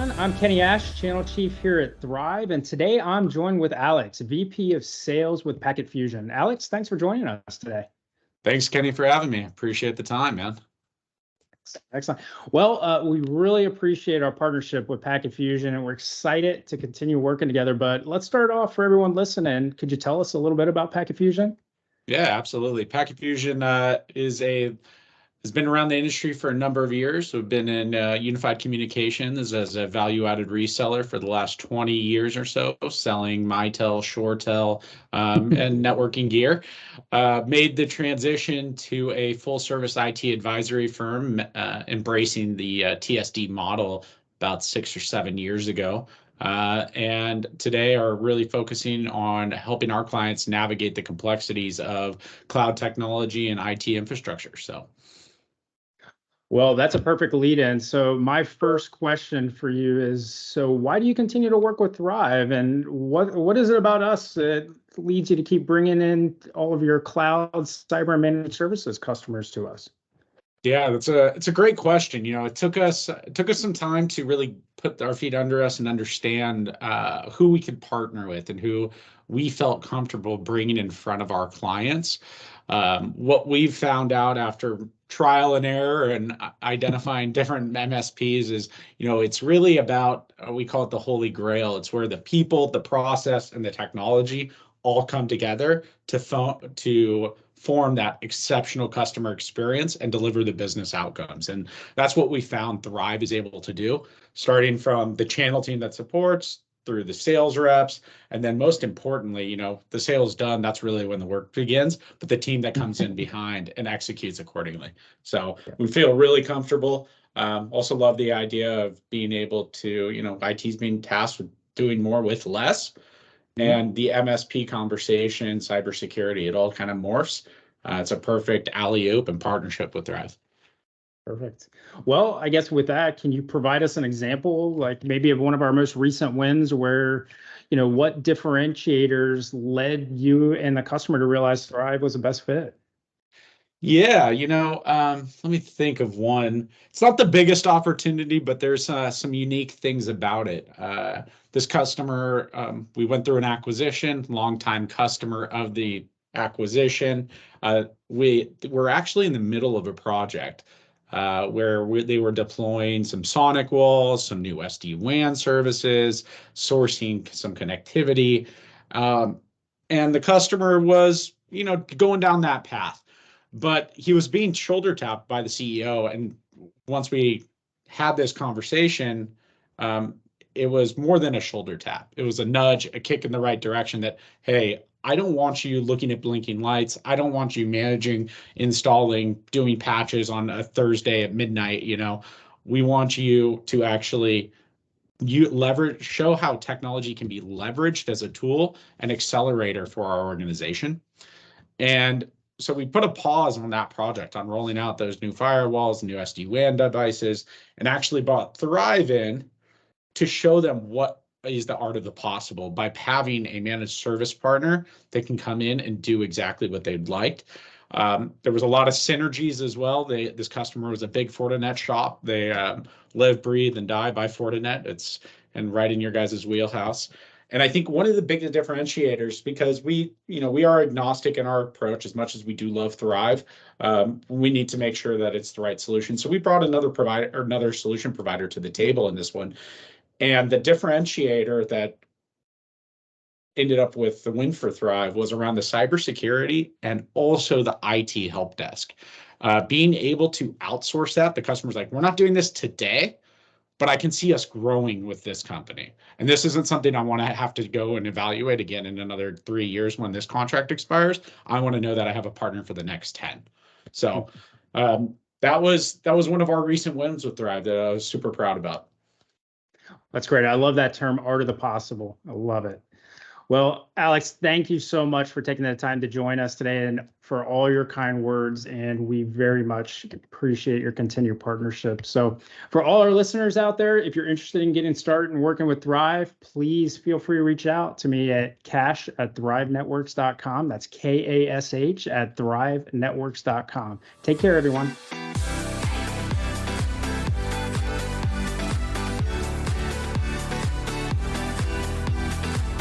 everyone. I'm Kenny Ash, Channel Chief here at Thrive, and today I'm joined with Alex, VP of Sales with Packet Fusion. Alex, thanks for joining us today. Thanks, Kenny, for having me. Appreciate the time, man. Excellent. Well, we really appreciate our partnership with Packet Fusion, and we're excited to continue working together. But let's start off for everyone listening. Could you tell us a little bit about Packet Fusion? Yeah, absolutely. Packet Fusion has been around the industry for a number of years. We've been in unified communications as a value-added reseller for the last 20 years or so, selling Mitel, ShoreTel, and networking gear. Made the transition to a full-service IT advisory firm, embracing the TSD model about 6 or 7 years ago. And today are really focusing on helping our clients navigate the complexities of cloud technology and IT infrastructure. Well, that's a perfect lead in. So my first question for you is, so why do you continue to work with Thrive, and what is it about us that leads you to keep bringing in all of your cloud, cyber, and managed services customers to us? Yeah, it's a great question. It took us some time to really put our feet under us and understand who we could partner with and who we felt comfortable bringing in front of our clients. What we've found out after trial and error and identifying different MSPs is, it's really about, we call it the Holy Grail. It's where the people, the process, and the technology all come together to form that exceptional customer experience and deliver the business outcomes. And that's what we found Thrive is able to do, starting from the channel team that supports through the sales reps. And then most importantly, the sales done, that's really when the work begins, but the team that comes in behind and executes accordingly. So we feel really comfortable. Also love the idea of being able to, IT's being tasked with doing more with less. And the MSP conversation, cybersecurity, it all kind of morphs. It's a perfect alley-oop and partnership with Thrive. Perfect. Well, I guess with that, can you provide us an example, like maybe of one of our most recent wins where, what differentiators led you and the customer to realize Thrive was the best fit? Yeah, let me think of one. It's not the biggest opportunity, but there's some unique things about it. This customer, we went through an acquisition, longtime customer of the acquisition. We're actually in the middle of a project where they were deploying some sonic walls, some new SD-WAN services, sourcing some connectivity. And the customer was, going down that path. But he was being shoulder tapped by the CEO. And once we had this conversation, it was more than a shoulder tap. It was a nudge, a kick in the right direction that, hey, I don't want you looking at blinking lights. I don't want you managing, installing, doing patches on a Thursday at midnight. We want you to actually show how technology can be leveraged as a tool and accelerator for our organization. And so we put a pause on that project, on rolling out those new firewalls, new SD-WAN devices, and actually brought Thrive in to show them what is the art of the possible by having a managed service partner that can come in and do exactly what they'd liked. There was a lot of synergies as well. This customer was a big Fortinet shop. They live, breathe, and die by Fortinet. And right in your guys' wheelhouse. And I think one of the biggest differentiators, because we are agnostic in our approach as much as we do love Thrive, we need to make sure that it's the right solution. So we brought another solution provider to the table in this one. And the differentiator that ended up with the win for Thrive was around the cybersecurity and also the IT help desk. Being able to outsource that, the customer's like, we're not doing this today, but I can see us growing with this company. And this isn't something I want to have to go and evaluate again in another 3 years when this contract expires. I want to know that I have a partner for the next 10. So that was one of our recent wins with Thrive that I was super proud about. That's great. I love that term, art of the possible. I love it. Well, Alex, thank you so much for taking the time to join us today and for all your kind words. And we very much appreciate your continued partnership. So for all our listeners out there, if you're interested in getting started and working with Thrive, please feel free to reach out to me at cash@thrivenetworks.com. That's KASH at thrivenetworks.com. Take care, everyone.